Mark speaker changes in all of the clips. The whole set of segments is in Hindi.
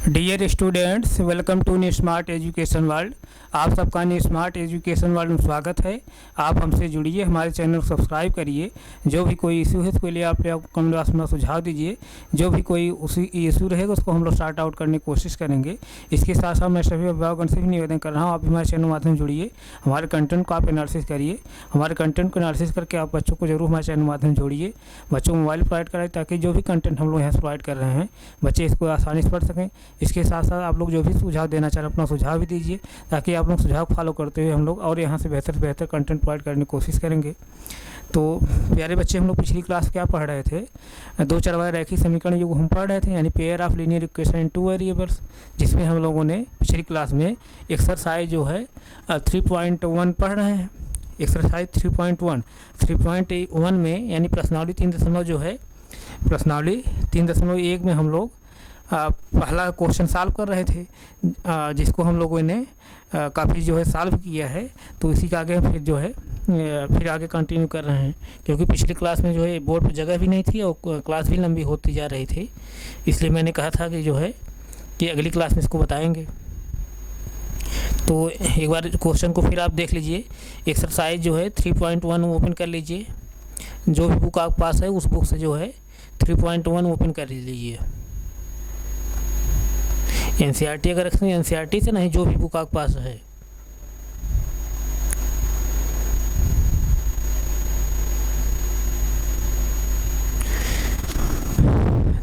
Speaker 1: Dear students, welcome to new smart education world. आप सबका न्यू स्मार्ट एजुकेशन वर्ल्ड में स्वागत है। आप हमसे जुड़िए, हमारे चैनल को सब्सक्राइब करिए। जो भी कोई इशू है उसके लिए आप कमेंट बॉक्स में सुझाव दीजिए। जो भी कोई उसी इशू रहेगा उसको हम लोग सॉर्ट आउट करने की कोशिश करेंगे। इसके साथ साथ मैं सभी अभिभावकों से भी निवेदन कर रहा हूँ, आप भी हमारे चैनल के माध्यम से जुड़िए। हमारे कंटेंट को आप एनालिसिस करिए। हमारे कंटेंट को एनालिसिस करके आप बच्चों को जरूर हमारे चैनल के माध्यम से जोड़िए। बच्चों को मोबाइल प्रोवाइड कराएं ताकि जो भी कंटेंट हम लोग यहाँ से प्रोवाइड कर रहे हैं बच्चे इसको आसानी से पढ़ सकें। इसके साथ साथ आप लोग जो भी सुझाव देना चाहें अपना सुझाव भी दीजिए, ताकि आप लोग सुझाव फॉलो करते हुए हम लोग और यहाँ से बेहतर से बेहतर कंटेंट प्रोवाइड करने की कोशिश करेंगे। तो प्यारे बच्चे, हम लोग पिछली क्लास क्या पढ़ रहे थे? दो चरवाहे रैखिक समीकरण जो हम पढ़ रहे थे, यानी pair of linear equation in two variables, जिसमें हम लोगों ने पिछली क्लास में एक्सरसाइज जो है 3.1 पढ़ रहे हैं। एक्सरसाइज 3.1 में यानी प्रश्नावली 3 जो है, प्रश्नावली 3.1 में हम लोग पहला क्वेश्चन सॉल्व कर रहे थे, जिसको हम लोगों ने काफ़ी जो है सॉल्व किया है। तो इसी के आगे फिर जो है फिर आगे कंटिन्यू कर रहे हैं, क्योंकि पिछली क्लास में जो है बोर्ड पर जगह भी नहीं थी और क्लास भी लंबी होती जा रही थी। इसलिए मैंने कहा था कि जो है कि अगली क्लास में इसको बताएंगे। तो एक बार क्वेश्चन को फिर आप देख लीजिए। एक्सरसाइज जो है 3.1 ओपन कर लीजिए। जो भी बुक आपके पास है उस बुक से जो है 3.1 ओपन कर लीजिए। एनसीईआरटी अगर रखें एनसीईआरटी से नहीं, जो भी बुक आपके पास है।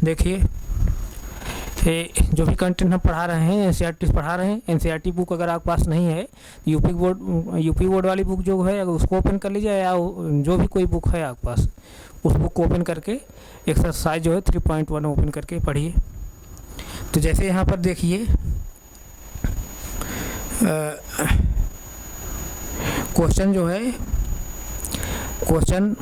Speaker 1: देखिए, जो भी कंटेंट हम पढ़ा रहे हैं एनसीईआरटी से पढ़ा रहे हैं। एनसीईआरटी बुक अगर आपके पास नहीं है, यूपी बोर्ड वाली बुक जो है अगर उसको ओपन कर लीजिए, या जो भी कोई बुक है आपके पास उस बुक को ओपन करके एक्सरसाइज जो है 3.1 ओपन करके पढ़िए। तो जैसे यहाँ पर देखिए, क्वेश्चन जो है, क्वेश्चन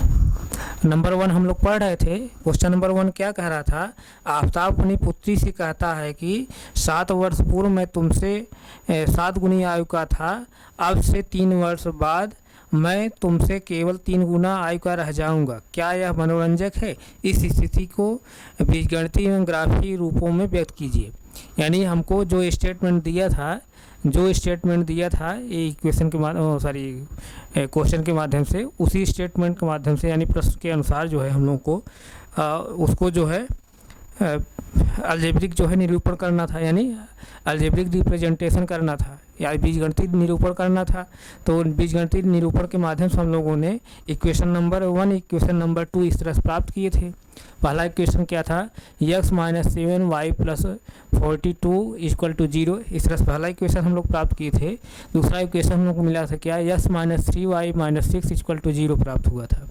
Speaker 1: नंबर 1 हम लोग पढ़ रहे थे। क्वेश्चन नंबर 1 क्या कह रहा था? आफ्ताब अपनी पुत्री से कहता है कि 7 वर्ष पूर्व मैं तुमसे 7 गुनी आयु का था, अब से 3 वर्ष बाद मैं तुमसे केवल 3 गुना आयु का रह जाऊंगा। क्या यह मनोरंजक है? इस स्थिति को बीजगणितीय एवं ग्राफीय रूपों में व्यक्त कीजिए। यानी हमको जो स्टेटमेंट दिया था ये इक्वेशन के क्वेश्चन के माध्यम से, उसी स्टेटमेंट के माध्यम से यानी प्रश्न के अनुसार जो है हम लोग को उसको जो है अलजेब्रिक जो है निरूपण करना था, यानी अलजेब्रिक रिप्रेजेंटेशन करना था या बीजगणितीय निरूपण करना था। तो बीजगणितीय निरूपण के माध्यम से हम लोगों ने इक्वेशन नंबर 1, इक्वेशन नंबर 2 इस तरह से प्राप्त किए थे। पहला इक्वेशन क्या था? x - 7y + 42 = 0। इस तरह से पहला इक्वेशन हम लोग प्राप्त किए थे। दूसरा इक्वेशन हम लोग को मिला था क्या? x - 3y - 6 = 0 प्राप्त हुआ था।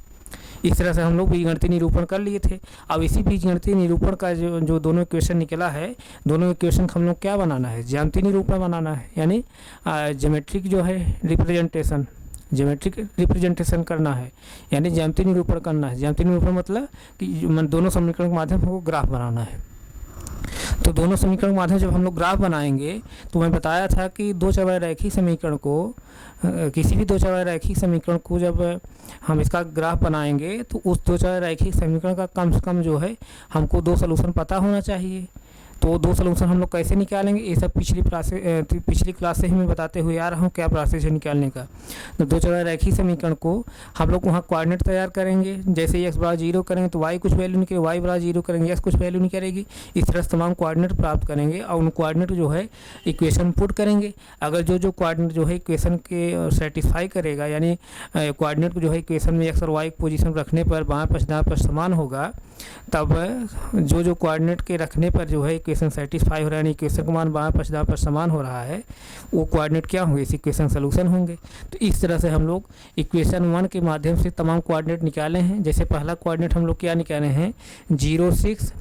Speaker 1: इस तरह से हम लोग बीजगणितीय निरूपण कर लिए थे। अब इसी बीजगणितीय निरूपण का जो दोनों इक्वेशन निकला है, दोनों इक्वेशन को हम लोग क्या बनाना है? ज्यामितीय निरूपण बनाना है, यानी ज्योमेट्रिक जो है रिप्रेजेंटेशन, ज्योमेट्रिक रिप्रेजेंटेशन करना है, यानी ज्यामितीय निरूपण करना है। ज्यामितीय निरूपण मतलब कि दोनों समीकरण के माध्यम से हमको ग्राफ बनाना है। तो दोनों समीकरण के माध्यम से जब हम लोग ग्राफ बनाएंगे, तो मैं बताया था कि दो चरवाहे रैखिक समीकरण को, किसी भी दो चरवाहे रैखिक समीकरण को जब हम इसका ग्राफ बनाएंगे तो उस दो चरवाहे रैखिक समीकरण का कम से कम जो है हमको 2 सलूशन पता होना चाहिए। तो 2 सलूशन हम लोग कैसे निकालेंगे, ये सब पिछली क्लास से ही मैं बताते हुए आ रहा हूँ क्या प्रोसेस है निकालने का। तो दो चरवाहे रैखिक समीकरण को हम लोग वहाँ कोऑर्डिनेट तैयार करेंगे। जैसे x = 0 करेंगे तो y कुछ वैल्यू निकलेगी, y = 0 करेंगे x कुछ वैल्यू निकलेगी। इस तरह से तमाम कोऑर्डिनेट प्राप्त करेंगे और उन कोऑर्डिनेट जो है इक्वेशन पुट करेंगे। अगर जो कोऑर्डिनेट जो है इक्वेशन के सेटिस्फाई करेगा, यानी कोऑर्डिनेट को जो है इक्वेशन में x और y पोजीशन रखने पर बाएं पक्ष दाएं पक्ष समान होगा, तब जो कोऑर्डिनेट के रखने पर जो है इक्वेशन सेटिस्फाई हो रहा है, यानी इक्वेशन का मान बाएं पक्ष दाएं पक्ष समान हो रहा है, वो कोऑर्डिनेट क्या होंगे? इस इक्वेशन सोल्यूशन होंगे। तो इस तरह से हम लोग इक्वेशन 1 के माध्यम से तमाम कोऑर्डिनेट निकाले हैं। जैसे पहला कोऑर्डिनेट हम लोग क्या निकाले हैं? 0, 6,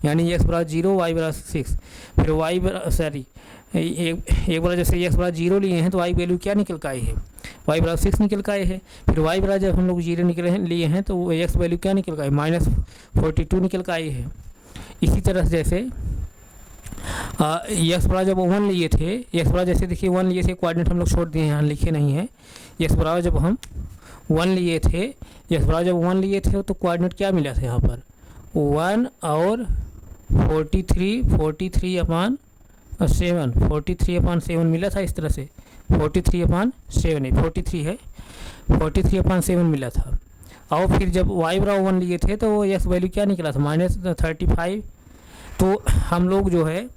Speaker 1: यानी x = 0, y = 6। फिर एक बार जैसे x = 0 लिए हैं तो y वैल्यू क्या निकल के आई है? y = 6 निकल के आई है। फिर y = जब हम लोग 0 लिए हैं तो x वैल्यू क्या निकल के आई? -42 निकल के आई है। इसी तरह से जैसे x = जब 1 लिए थे, x = जैसे देखिए 1 लिए थे, कोऑर्डिनेट हम लोग छोड़ दिए हैं, यहाँ लिखे नहीं है। x = जब हम 1 लिए थे, तो कोऑर्डिनेट क्या मिला था यहाँ पर? 1 और 43/2 7, 43/7 मिला था इस तरह से, 43/7 नहीं, 43 है, 43/7 मिला था। और फिर जब वाई बराबर 1 लिए थे तो वो यस वैल्यू क्या निकला था, -35। तो हम लोग जो है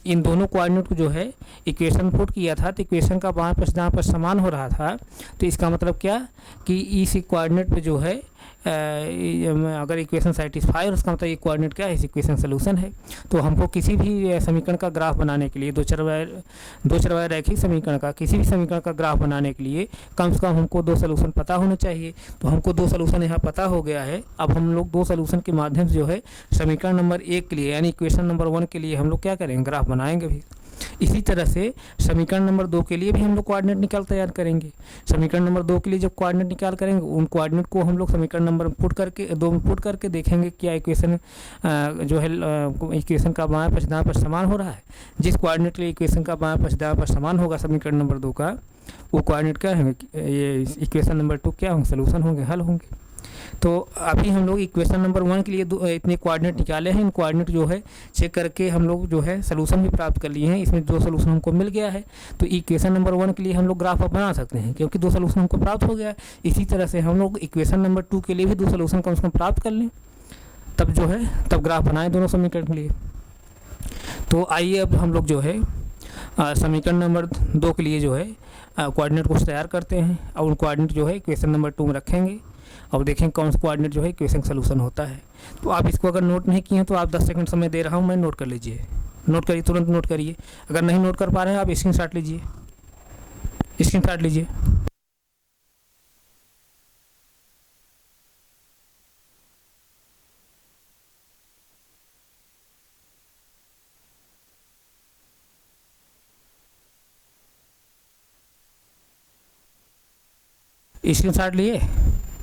Speaker 1: इन दोनों कोऑर्डिनेट को जो है इक्वेशन पुट किया था, तो इक्वेशन का बाएं पास दाएं पास समान हो रहा था। तो इसका मतलब क्या कि इस कोऑर्डिनेट पे जो है अगर इक्वेशन सेटिस्फाई और उसका मतलब ये कोऑर्डिनेट क्या है, इस इक्वेशन सोल्यूशन है। तो हमको किसी भी समीकरण का ग्राफ बनाने के लिए, दो चरवाए रैखिक समीकरण का, किसी भी समीकरण का ग्राफ बनाने के लिए कम से कम हमको 2 सोल्यूशन पता होने चाहिए। तो हमको 2 सोल्यूशन यहाँ पता हो गया है। अब हम लोग 2 सोल्यूशन के माध्यम से जो है समीकरण नंबर 1 के लिए यानी इक्वेशन नंबर 1 के लिए हम लोग क्या करेंगे, ग्राफ बनाएंगे भी। इसी तरह से समीकरण नंबर 2 के लिए भी हम लोग कोऑर्डिनेट निकाल तैयार करेंगे। समीकरण नंबर 2 के लिए जब कोऑर्डिनेट निकाल करेंगे, उन कोऑर्डिनेट को हम लोग समीकरण नंबर पुट करके 2 में पुट करके देखेंगे क्या इक्वेशन जो है इक्वेशन का बाएं पास दाएं पास समान हो रहा है। जिस कोऑर्डिनेट के लिए इक्वेशन का बाएं पास दाएं पास समान होगा समीकरण नंबर 2 का, वो कोऑर्डिनेट क्या होंगे, ये इक्वेशन नंबर 2 क्या होंगे, सोल्यूशन होंगे, हल होंगे। तो अभी हम लोग इक्वेशन नंबर 1 के लिए इतने कोऑर्डिनेट निकाले हैं। इन कोऑर्डिनेट जो है चेक करके हम लोग जो है सोल्यूशन भी प्राप्त कर लिए हैं। इसमें 2 सोल्यूशन हमको मिल गया है। तो इक्वेशन नंबर 1 के लिए हम लोग ग्राफ अब बना सकते हैं क्योंकि 2 सोल्यूशन हमको प्राप्त हो गया है। इसी तरह से हम लोग इक्वेशन नंबर 2 के लिए भी 2 सोल्यूशन कम से कम प्राप्त कर लें, तब जो है तब ग्राफ बनाएं दोनों समीकरण के लिए। तो आइए अब हम लोग जो है समीकरण नंबर 2 के लिए जो है कोऑर्डिनेट को तैयार करते हैं और उन कोऑर्डिनेट जो है इक्वेशन नंबर 2 में रखेंगे और देखें कौन सा कोऑर्डिनेट जो है इक्वेशन सोल्यूशन होता है। तो आप इसको अगर नोट नहीं किए हैं तो आप 10 सेकंड समय दे रहा हूँ मैं, नोट कर लीजिए, नोट करिए, तुरंत नोट करिए। अगर नहीं नोट कर पा रहे हैं आप स्क्रीनशॉट लीजिए, स्क्रीनशॉट लीजिए। स्क्रीनशॉट लिए,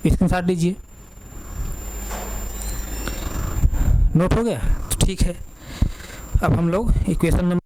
Speaker 1: स्क्रीनशॉट लीजिए, नोट हो गया तो ठीक है। अब हम लोग इक्वेशन नंबर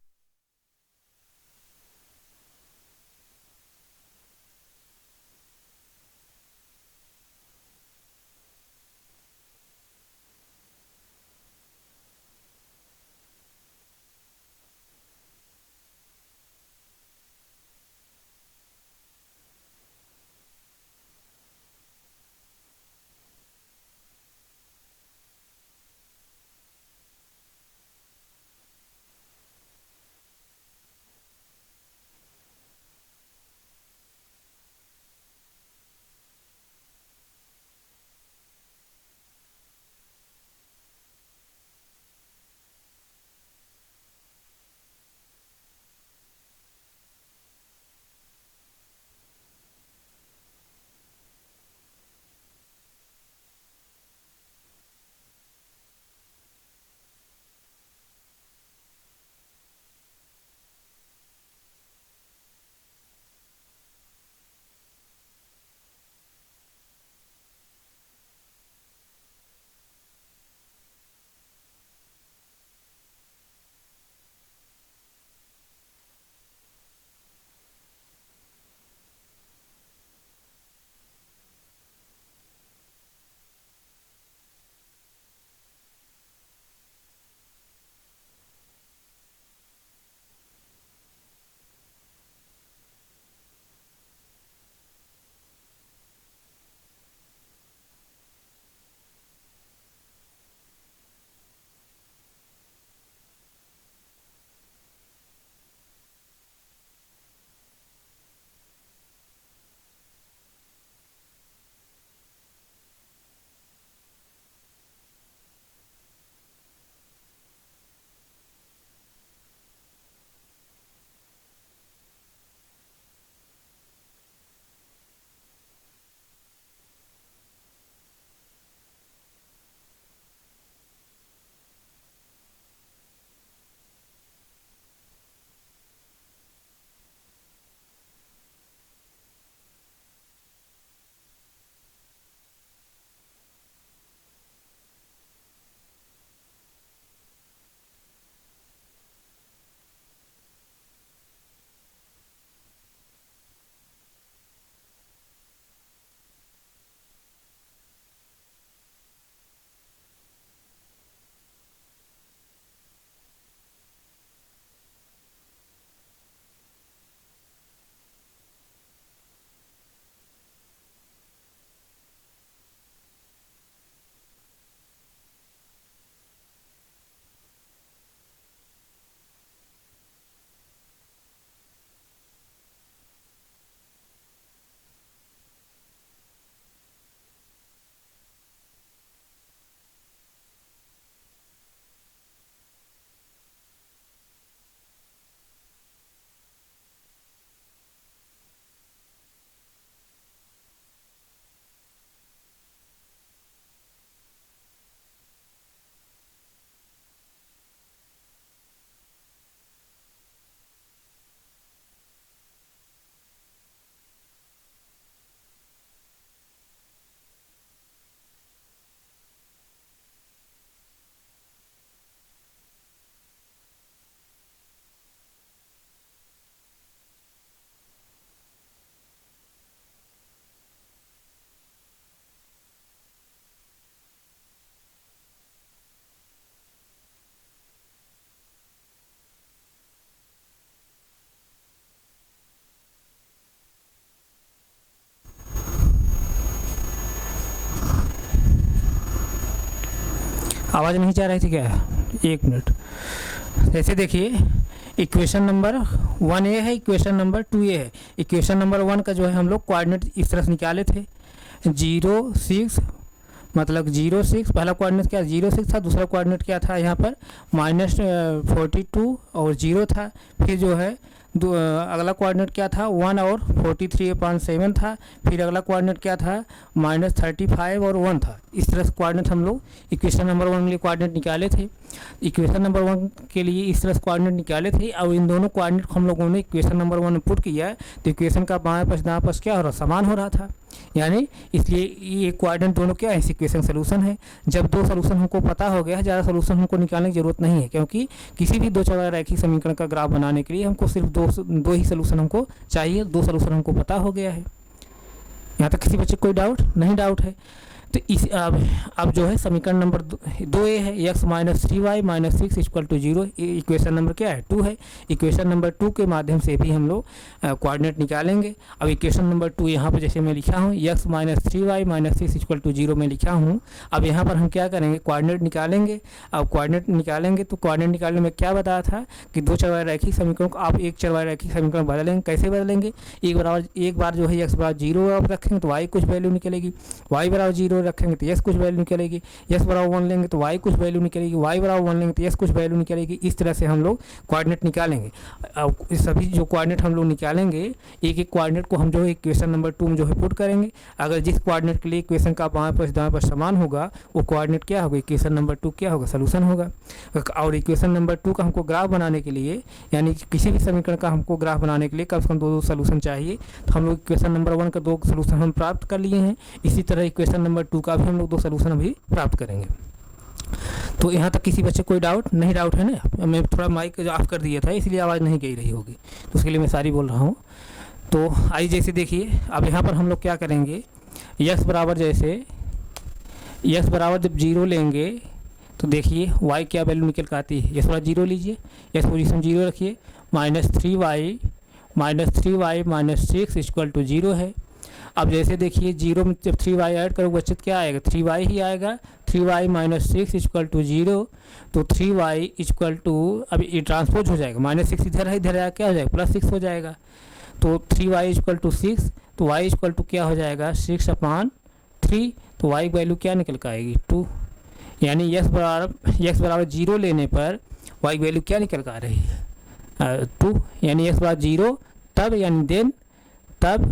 Speaker 1: आवाज़ नहीं जा रही थी क्या? एक मिनट। जैसे देखिए इक्वेशन नंबर 1A है, इक्वेशन नंबर 2A है। इक्वेशन नंबर 1 का जो है हम लोग कोऑर्डिनेट इस तरह से निकाले थे 0 6, मतलब 0 6 पहला कोऑर्डिनेट क्या 0 6 था, दूसरा कोऑर्डिनेट क्या था यहाँ पर -42 और 0 था। फिर जो है अगला कोऑर्डिनेट क्या था 1 और 43/7 था। फिर अगला कोऑर्डिनेट क्या था -35 और 1 था। इस तरह से कोऑर्डिनेट हम लोग इक्वेशन नंबर 1 के लिए कोऑर्डिनेट निकाले थे। इक्वेशन नंबर 1 के लिए इस तरह से कोऑर्डिनेट निकाले थे और इन दोनों कोऑर्डिनेट को हम लोगों ने इक्वेशन नंबर 1 में पुट किया तो इक्वेशन का बाएं पास दाएं पास क्या हो रहा समान हो रहा था। यानी इसलिए ये कोऑर्डिनेट दोनों क्या है इक्वेशन सोल्यूशन है। जब दो सोल्यूशन हमको पता हो गया है, ज़्यादा सोल्यूशन हमको निकालने की जरूरत नहीं है, क्योंकि किसी भी दो चौराहा रैखिक समीकरण का ग्राफ बनाने के लिए हमको सिर्फ दो ही सोल्यूशन हमको चाहिए। दो सोल्यूशन हमको पता हो गया है। यहाँ तक किसी बच्चे को कोई डाउट नहीं? डाउट है तो इस अब जो है समीकरण नंबर 2A है x - 3y - 6 = 0। इक्वेशन नंबर क्या है 2 है। इक्वेशन नंबर 2 के माध्यम से भी हम लोग कोऑर्डिनेट निकालेंगे। अब इक्वेशन नंबर 2 यहाँ पर जैसे मैं लिखा हूँ x - 3y - 6 = 0 में लिखा हूँ। अब यहाँ पर हम क्या करेंगे कोऑर्डिनेट निकालेंगे। अब कोऑर्डिनेट निकालेंगे तो कोऑर्डिनेट निकालने में क्या बताया था कि दो चरवाहे रैखिक समीकरण को आप एक चरवाहे रैखिक समीकरण बदलेंगे। कैसे बदलेंगे? एक बार जो है x बराबर 0 आप रखेंगे तो y कुछ वैल्यू निकलेगी, y बराबर 0 रखेंगे तो s कुछ वैल्यू निकलेगी, s बराबर 1 लेंगे तो y कुछ वैल्यू निकलेगी, y बराबर 1 लेंगे तो s कुछ वैल्यू निकलेगी। इस तरह से हम लोग कोऑर्डिनेट निकालेंगे। अब सभी जो कोऑर्डिनेट हम लोग निकालेंगे एक एक कोऑर्डिनेट को हम जो है इक्वेशन नंबर 2 में जो है पुट करेंगे। अगर जिस कोऑर्डिनेट के लिए इक्वेशन का बाएं पास दाएं पास समान होगा वो कोऑर्डिनेट क्या होगा इक्वेशन नंबर 2 क्या होगा सोल्यूशन होगा। और इक्वेशन नंबर 2 का हमको ग्राफ बनाने के लिए यानी किसी भी समीकरण का हमको ग्राफ बनाने के लिए कम से कम दो सोल्यूशन चाहिए। तो हम लोग इक्वेशन नंबर 1 का 2 सोल्यूशन हम प्राप्त कर लिए हैं। इसी तरह इक्वेशन नंबर 2 का भी हम लोग 2 सोल्यूशन अभी प्राप्त करेंगे। तो यहाँ तक किसी बच्चे कोई डाउट नहीं? डाउट है ना? मैं थोड़ा माइक ऑफ कर दिया था इसलिए आवाज़ नहीं गई रही होगी, तो उसके लिए मैं सारी बोल रहा हूँ। तो आइए जैसे देखिए अब यहाँ पर हम लोग क्या करेंगे x बराबर जैसे x बराबर जब 0 लेंगे तो देखिए y क्या वैल्यू निकल कर आती है। x बराबर 0 लीजिए, x पोजीशन 0 रखिए, -3y - 6 = 0 है। अब जैसे देखिए 0 में जब 3y ऐड करोगे बचत क्या आएगा 3y ही आएगा। 3y - 6 = 0 तो 3y = अब ये ट्रांसपोज हो जाएगा, -6 इधर है, इधर क्या हो जाएगा +6 हो जाएगा। तो 3y = 6 तो y = क्या हो जाएगा 6/3। तो y वैल्यू क्या निकल कर आएगी 2। यानी x बराबर 0 लेने पर y वैल्यू क्या निकल कर आ रही है 2। यानी x बराबर 0 तब यानी देन तब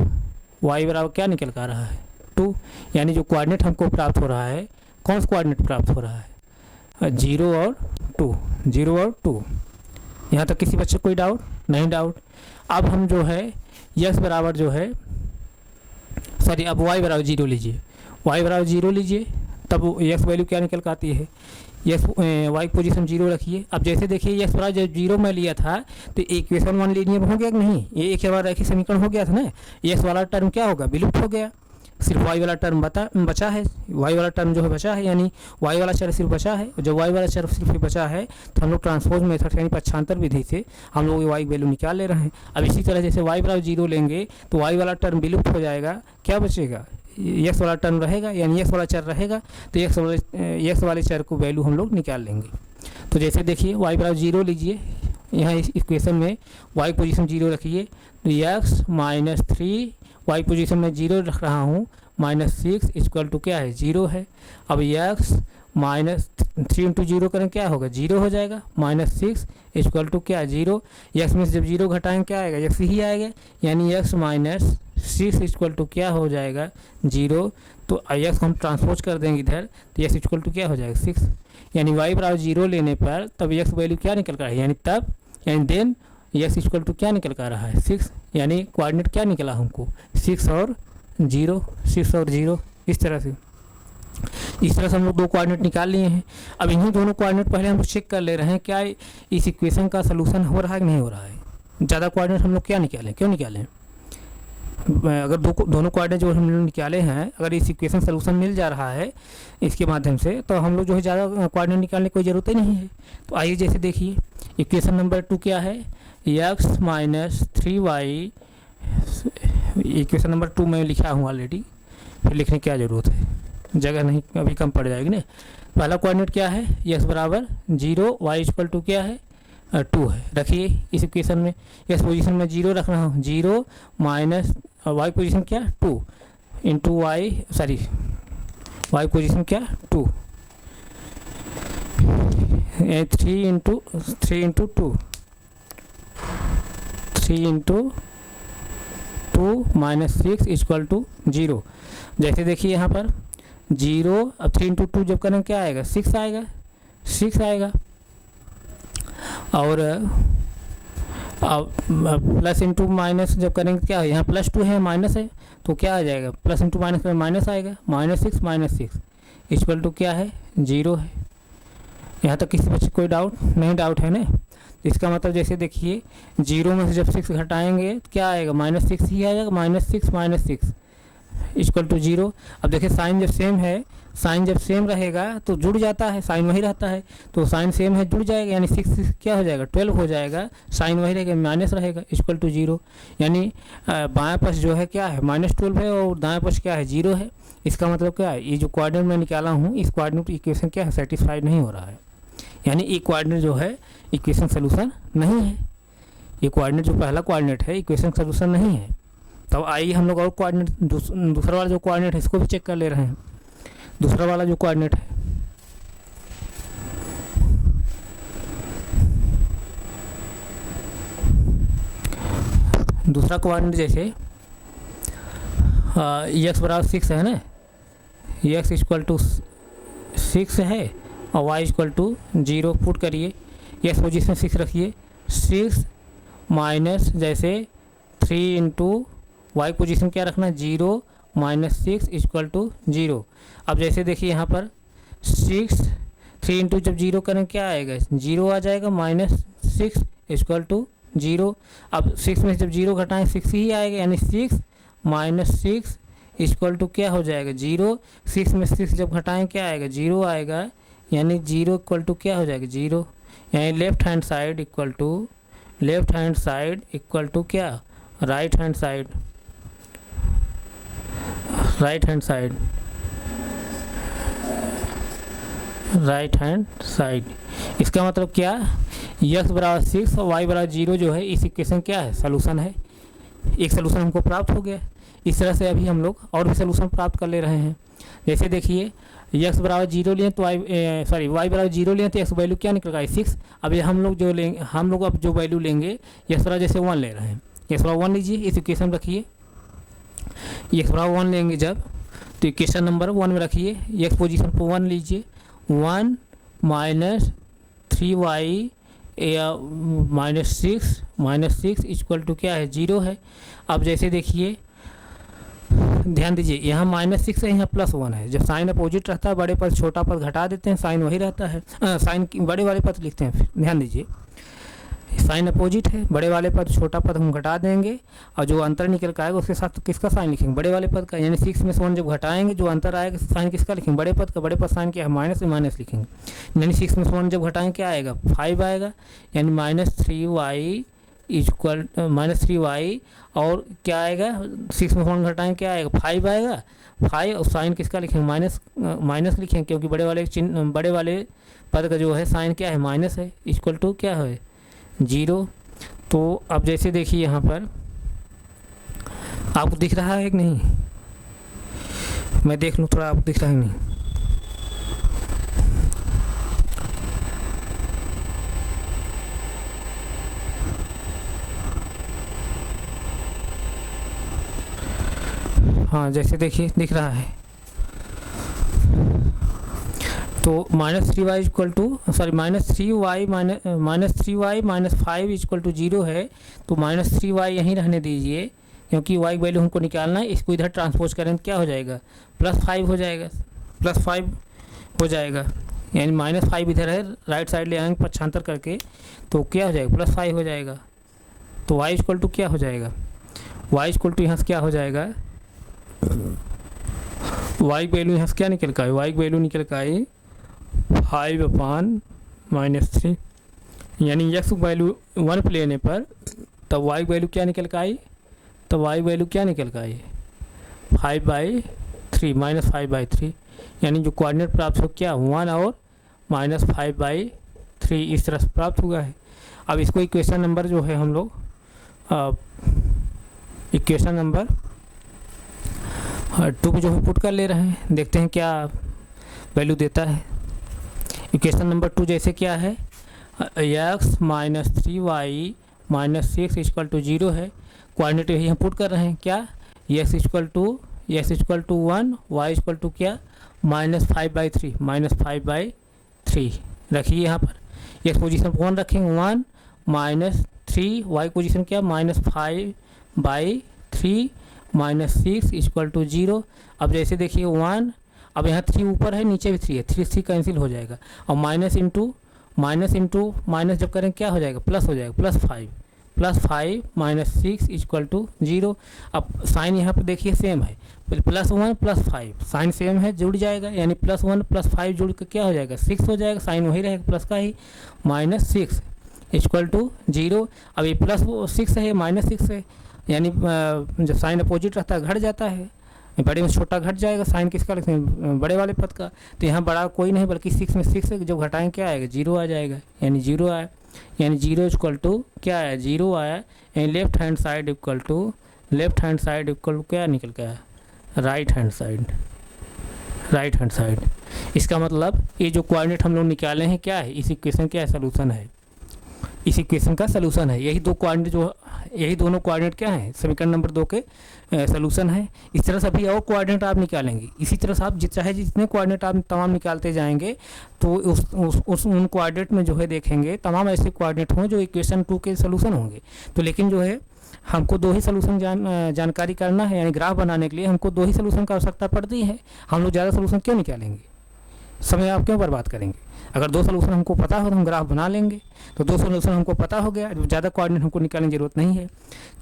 Speaker 1: y बराबर क्या निकल कर आ रहा है 2। यानी जो कोऑर्डिनेट हमको प्राप्त हो रहा है कौन सा कोऑर्डिनेट प्राप्त हो रहा है 0 और 2, 0 और 2। यहाँ तक किसी बच्चे कोई डाउट नहीं? डाउट। अब हम जो है x बराबर जो है सॉरी अब y बराबर 0 लीजिए, y बराबर 0 लीजिए तब x वैल्यू क्या निकल कर आती है y पोजीशन 0 रखिए। अब जैसे देखिए x बराबर जब 0 में लिया था तो इक्वेशन 1 लीनियर हो गया कि नहीं? ये एक बार रैखिक समीकरण हो गया था ना। x वाला टर्म क्या होगा विलुप्त हो गया, सिर्फ y वाला टर्म बचा है। y वाला टर्म जो है बचा है यानी y वाला चर सिर्फ बचा है। जब y वाला चर सिर्फ बचा है तो हम लोग ट्रांसपोज मेथड यानी पक्षांतर विधि से हम लोग y वैल्यू निकाल ले रहे हैं। अब इसी तरह जैसे y बराबर 0 लेंगे तो y वाला टर्म विलुप्त हो जाएगा, क्या बचेगा x वाला टर्म रहेगा यानी x वाला चर रहेगा। तो x वाले चर को वैल्यू हम लोग निकाल लेंगे। तो जैसे देखिए y बराबर 0 लीजिए, यहाँ इस इक्वेशन में y पोजीशन 0 रखिए तो x - 3 y पोजीशन में 0 रख रहा हूँ -6 = क्या है 0 है। अब x -3 × 0 करें क्या होगा 0 हो जाएगा, -6 = क्या 0। x में से जब 0 घटाएंगे क्या आएगा x ही आएगा। यानी x - 6 = क्या हो जाएगा 0। तो x को हम ट्रांसपोज कर देंगे इधर तो x = क्या हो जाएगा 6। यानी y बराबर 0 लेने पर तब x वैल्यू क्या निकल कर है यानी तब यानी देन x = क्या निकल कर रहा है 6। यानी कोऑर्डिनेट क्या निकला हमको 6 और 0, 6 और 0। इस तरह से हम लोग 2 कोऑर्डिनेट निकाल लिए हैं। अब इन्हीं दोनों कोऑर्डिनेट पहले हम चेक कर ले रहे हैं क्या इस इक्वेशन का सोल्यूशन हो रहा है कि नहीं हो रहा है। ज़्यादा कोऑर्डिनेट हम लोग क्या निकालें, क्यों निकालें? अगर दोनों कोऑर्डिनेट जो हम लोग निकाले हैं अगर इस इक्वेशन सोल्यूशन मिल जा रहा है इसके माध्यम से तो हम लोग जो है ज़्यादा कोऑर्डिनेट निकालने की कोई ज़रूरत ही नहीं है। तो आइए जैसे देखिए इक्वेशन नंबर 2 क्या है x - 3y। इक्वेशन नंबर 2 में लिखा हूँ ऑलरेडी, फिर लिखने की क्या ज़रूरत है। जगह नहीं अभी कम पड़ जाएगी ना। पहला कोऑर्डिनेट क्या है, x बराबर 0, y इक्वल टू क्या है 2 है। रखिए इस इक्वेशन में, इस पोजीशन में 0 रख रहा हूँ, 0 माइनस y पोजीशन क्या 2 into Y, sorry y position क्या 2, 3 into 2, 3 into 2 minus 6 equal to 0। जैसे देखिए यहाँ पर 0, अब 3 इंटू 2 जब करें क्या आएगा 6 आएगा, 6 आएगा। और अब प्लस इंटू माइनस जब करेंगे क्या है, यहाँ प्लस 2 है माइनस है तो क्या आ जाएगा, प्लस इंटू माइनस में माइनस आएगा, -6 इक्वल टू क्या है 0 है। यहाँ तक किसी बच्चे कोई डाउट नहीं, डाउट है ना। इसका मतलब जैसे देखिए 0 में से जब 6 घटाएंगे तो क्या आएगा -6 ही आएगा, -6 इक्वल टू 0। अब देखिए साइन जब सेम है, साइन जब सेम रहेगा तो जुड़ जाता है, साइन वही रहता है, तो साइन सेम है जुड़ जाएगा, यानी 6 क्या हो जाएगा 12 हो जाएगा, साइन वही रहेगा माइनस रहेगा इक्वल टू 0। यानी बाएं पक्ष जो है क्या है -12 है और दाएं पक्ष क्या है 0 है। इसका मतलब क्या है, ये जो कोऑर्डिनेट मैं निकाला हूँ इस कोऑर्डिनेट इक्वेशन क्या है सेटिस्फाइड नहीं हो रहा है, यानी ये कोऑर्डिनेट जो है इक्वेशन सोल्यूशन नहीं है। ये कोऑर्डिनेट जो पहला कोऑर्डिनेट है इक्वेशन सोल्यूशन नहीं है। तब आइए हम लोग और कोऑर्डिनेट दूसरा वाला जो कोऑर्डिनेट है इसको भी चेक कर ले रहे हैं। दूसरा वाला जो कोऑर्डिनेट है दूसरा कोऑर्डिनेट जैसे x बराबर 6 है ना, x इक्वल टू 6 है और y इक्वल टू 0 पुट करिए, x पोजीशन 6 रखिए, 6 माइनस जैसे 3 इंटू वाई पोजीशन क्या रखना 0 -6 इक्वल टू 0। अब जैसे देखिए यहाँ पर 3 इंटू जब 0 करें क्या आएगा 0 आ जाएगा, -6 इक्वल टू 0। अब 6 में जब 0 घटाएं 6 ही आएगा, यानी 6 -6 इक्वल टू क्या हो जाएगा 0। 6 में 6 जब घटाएं क्या आएगा 0 आएगा, यानी 0 इक्वल टू क्या हो जाएगा 0। यानी left hand side equal to क्या राइट हैंड साइड। इसका मतलब क्या, x बराबर 6 और y बराबर 0 जो है इस इक्वेशन क्या है सलूशन है। एक सलूशन हमको प्राप्त हो गया। इस तरह से अभी हम लोग और भी सलूशन प्राप्त कर ले रहे हैं। जैसे देखिए x बराबर 0 लिए तो y बराबर 0 लिए तो x वैल्यू क्या निकल गया 6। अब ये हम लोग अब जो वैल्यू लेंगे x बराबर जैसे 1 ले रहे हैं, x बराबर 1 लीजिए, इस इक्वेशन रखिए। x बराबर 1 लेंगे जब तो इक्वेशन नंबर 1 में रखिए, x पोजीशन पर 1 लीजिए, 1 माइनस 3y -6 इक्वल टू क्या है 0 है। अब जैसे देखिए ध्यान दीजिए यहाँ -6 है, यहाँ +1 है। जब साइन अपोजिट रहता है बड़े पद छोटा पद घटा देते हैं, साइन वही रहता है, साइन बड़े वाले पद लिखते हैं। फिर ध्यान दीजिए साइन अपोजिट है, बड़े वाले पद छोटा पद हम घटा देंगे और जो अंतर निकल कर आएगा उसके साथ तो किसका साइन लिखेंगे बड़े वाले पद का। यानी 6 में से 1 जब घटाएंगे जो अंतर आएगा साइन किसका लिखेंगे बड़े पद का। बड़े पद साइन क्या है माइनस में माइनस लिखेंगे, यानी 6 में से 1 जब घटाएंगे क्या आएगा 5 आएगा, यानी -3y और क्या आएगा 6 में 1 घटाएंगे क्या आएगा 5 आएगा। 5 और साइन किसका लिखेंगे माइनस लिखेंगे, क्योंकि बड़े वाले पद का जो है साइन क्या है माइनस है, इक्वल टू क्या है 0। तो अब जैसे देखिए यहाँ पर आपको दिख रहा है कि नहीं, मैं देख लूँ थोड़ा आपको दिख रहा है नहीं। हाँ जैसे देखिए दिख रहा है। तो -3y equal to -3y -5 equal to 0 है। तो -3y यहीं रहने दीजिए, क्योंकि y वैल्यू हमको निकालना है। इसको इधर ट्रांसपोज करें तो क्या हो जाएगा +5 हो जाएगा, यानी -5 इधर है, राइट साइड ले आएंगे पक्षांतर करके तो क्या हो जाएगा +5 हो जाएगा। तो y इक्वल टू क्या हो जाएगा, y इक्वल टू यहाँ से क्या हो जाएगा, y वैल्यू यहाँ से क्या निकल का है, y वैल्यू निकल का है 5/-3, यानी x वैल्यू 1 पे लेने पर तब y वैल्यू क्या निकल का आई, 5/3 -5/3, यानी जो कोऑर्डिनेट प्राप्त हो क्या 1 और -5/3 इस तरह से प्राप्त हुआ है। अब इसको इक्वेशन नंबर जो है हम लोग इक्वेशन नंबर 2 पे जो है पुट कर ले रहे हैं, देखते हैं क्या वैल्यू देता है। इक्वेशन नंबर 2 जैसे क्या है, x - 3y - 6 = 0 है। कोऑर्डिनेट यही हम पुट कर रहे हैं क्या, x = 1, y = क्या -5/3 रखिए। यहाँ पर x पोजीशन 1 रखेंगे 1 -3, y पोजीशन क्या -5/3 -6 = 0। अब जैसे देखिए 1, अब यहाँ 3 ऊपर है, नीचे भी 3 है, 3 कैंसिल हो जाएगा और माइनस इंटू माइनस जब करें क्या हो जाएगा, प्लस हो जाएगा, +5 -6 = 0। अब साइन यहाँ पर देखिए सेम है, +1 +5 साइन सेम है, जुड़ जाएगा, यानी +1 +5 जुड़ के क्या हो जाएगा 6 हो जाएगा, साइन वही रहेगा प्लस का ही, -6 = 0। अब ये +6 है -6 है, यानी जब साइन अपोजिट रहता है घट जाता है, बड़े में छोटा घट जाएगा, साइन किसका लिखते हैं बड़े वाले पद का, तो यहाँ बड़ा कोई नहीं बल्कि 6 में 6 है, जब घटाएं क्या आएगा 0 आ जाएगा, यानी 0 आया, यानी 0 = क्या आया 0 आया, यानी लेफ्ट हैंड साइड इक्वल क्या निकल के आया राइट हैंड साइड। इसका मतलब ये जो कोऑर्डिनेट हम लोग निकाले हैं क्या है, इस इक्वेशन क्या है सोल्यूशन है, इस इक्वेशन का सोल्यूशन है। यही दोनों कोऑर्डिनेट क्या है समीकरण नंबर 2 के सोल्यूशन है। इस तरह से अभी और कोऑर्डिनेट आप निकालेंगे, इसी तरह से आप चाहे जितने कोऑर्डिनेट आप तमाम निकालते जाएंगे तो उन कोऑर्डिनेट में जो है देखेंगे तमाम ऐसे कोऑर्डिनेट होंगे जो इक्वेशन 2 के सोल्यूशन होंगे। तो लेकिन जो है हमको 2 ही सोल्यूशन जानकारी करना है, यानी ग्राफ बनाने के लिए हमको 2 ही सोल्यूशन की आवश्यकता पड़ती है। हम लोग ज़्यादा सोल्यूशन क्यों निकालेंगे, समय आप क्यों बर्बाद करेंगे। अगर 2 सोल्यूशन हमको पता हो तो हम ग्राफ बना लेंगे, तो 2 सोल्यूशन हमको पता हो गया, ज़्यादा कोऑर्डिनेट हमको निकालने की जरूरत नहीं है।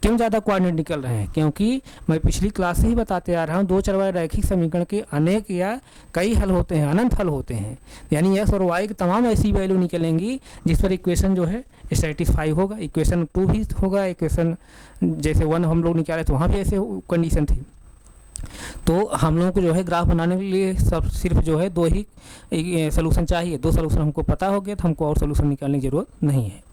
Speaker 1: क्यों ज़्यादा कोऑर्डिनेट निकल रहे हैं, क्योंकि मैं पिछली क्लास से ही बताते आ रहा हूँ 2 चरवाए रैखिक समीकरण के अनेक या कई हल होते हैं, अनंत हल होते हैं, यानी x और y की तमाम ऐसी वैल्यू निकलेंगी जिस पर इक्वेशन जो है सेटिस्फाई होगा। इक्वेशन 2 भी होगा, इक्वेशन जैसे 1 हम लोग निकाले तो वहाँ भी ऐसे कंडीशन थी। तो हम लोगों को जो है ग्राफ बनाने के लिए सिर्फ जो है 2 ही सोल्यूशन चाहिए। 2 सोल्यूशन हमको पता हो गया तो हमको और सोल्यूशन निकालने की ज़रूरत नहीं है।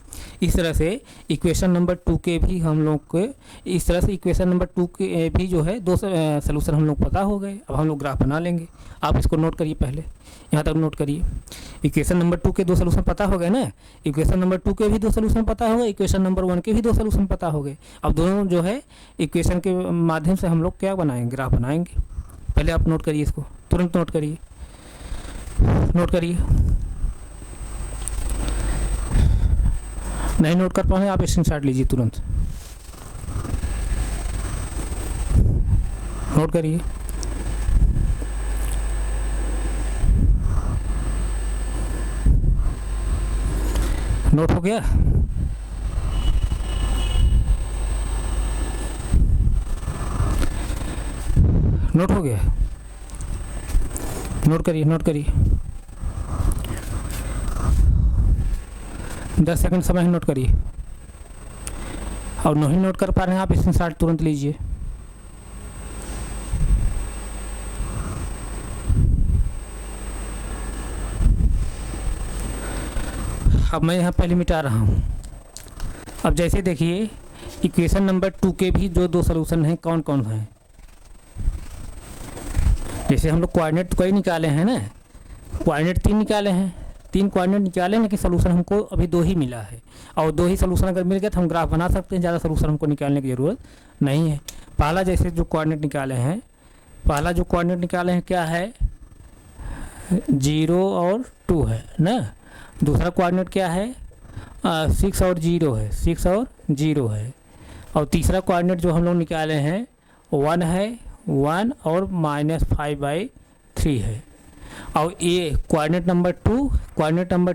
Speaker 1: इस तरह से इक्वेशन नंबर 2 के भी हम लोग को इक्वेशन नंबर 2 के भी जो है 2 सोल्यूशन हम लोग पता हो गए। अब हम लोग ग्राफ बना लेंगे। आप इसको नोट करिए, पहले यहाँ तक नोट करिए। इक्वेशन नंबर 2 के 2 सोल्यूशन पता हो गए ना, इक्वेशन नंबर 2 के भी 2 सोल्यूशन पता हो गए, इक्वेशन नंबर 1 के भी 2 सोल्यूशन पता हो गए। अब दोनों जो है इक्वेशन के माध्यम से हम लोग क्या बनाएंगे, ग्राफ बनाएंगे। पहले आप नोट करिए, इसको तुरंत नोट करिए, नहीं नोट कर पाए आप स्क्रीनशॉट लीजिए, तुरंत नोट करिए। नोट हो गया, नोट हो गया, नोट करिए 10 सेकंड समय नोट करिए। और नहीं नोट कर पा रहे हैं आप स्क्रीनशॉट तुरंत लीजिए। अब मैं यहाँ पहले मिटा रहा हूँ। अब जैसे देखिए इक्वेशन नंबर 2 के भी जो 2 सोल्यूशन हैं कौन कौन हैं। जैसे हम लोग कोऑर्डिनेट कई निकाले हैं ना, कोऑर्डिनेट 3 निकाले हैं, 3 कोऑर्डिनेट निकाले हैं, लेकिन सोल्यूशन हमको अभी 2 ही मिला है। और 2 ही सोल्यूशन अगर मिल गया तो हम ग्राफ बना सकते हैं, ज़्यादा सोल्यूशन हमको निकालने की ज़रूरत नहीं है। पहला जैसे जो कोऑर्डिनेट निकाले हैं क्या है 0 और 2 है ना। दूसरा कोऑर्डिनेट क्या है 6 और 0 है। और तीसरा कोऑर्डिनेट जो हम लोग निकाले हैं 1 है, 1 और -5/3 है। और ये कोऑर्डिनेट नंबर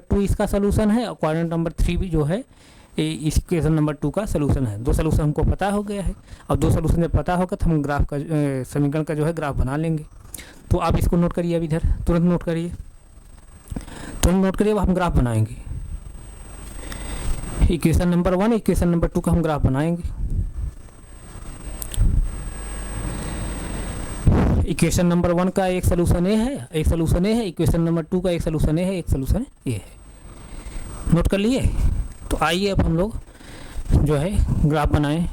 Speaker 1: 2 इसका सोल्यूशन है, और कोऑर्डिनेट नंबर 3 भी जो है इस इक्वेशन नंबर 2 का सोल्यूशन है। 2 सोल्यूशन हमको पता हो गया है। और 2 सोल्यूशन जब पता होगा तो हम ग्राफ का समीकरण का जो है ग्राफ बना लेंगे। तो आप इसको नोट करिए, अब इधर तुरंत नोट करिए, अब हम ग्राफ बनाएंगे। इक्वेशन नंबर 1 इक्वेशन नंबर 2 का हम ग्राफ बनाएंगे। इक्वेशन नंबर 1 का एक सोल्यूशन ए है, एक सोल्यूशन ए है, इक्वेशन नंबर 2 का एक सोल्यूशन ए है, एक सोल्यूशन ए है। नोट कर लिए? तो आइए अब हम लोग जो है ग्राफ बनाएं।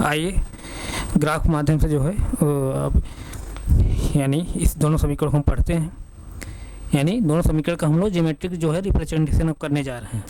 Speaker 1: आइए ग्राफ के माध्यम से जो है अब यानी इस दोनों समीकरण को हम पढ़ते हैं, यानी दोनों समीकरण का हम लोग ज्योमेट्रिक जो है रिप्रेजेंटेशन करने जा रहे हैं।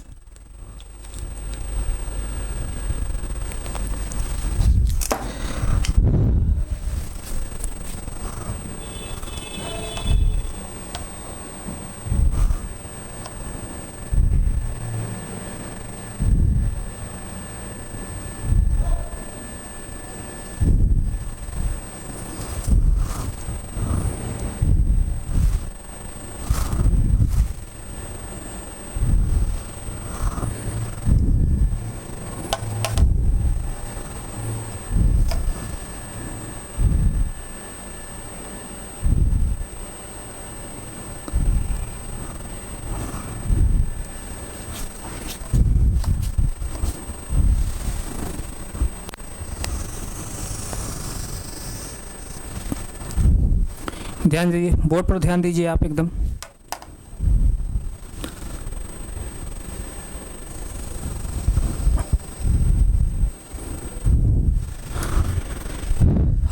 Speaker 1: ध्यान दीजिए, बोर्ड पर ध्यान दीजिए आप एकदम।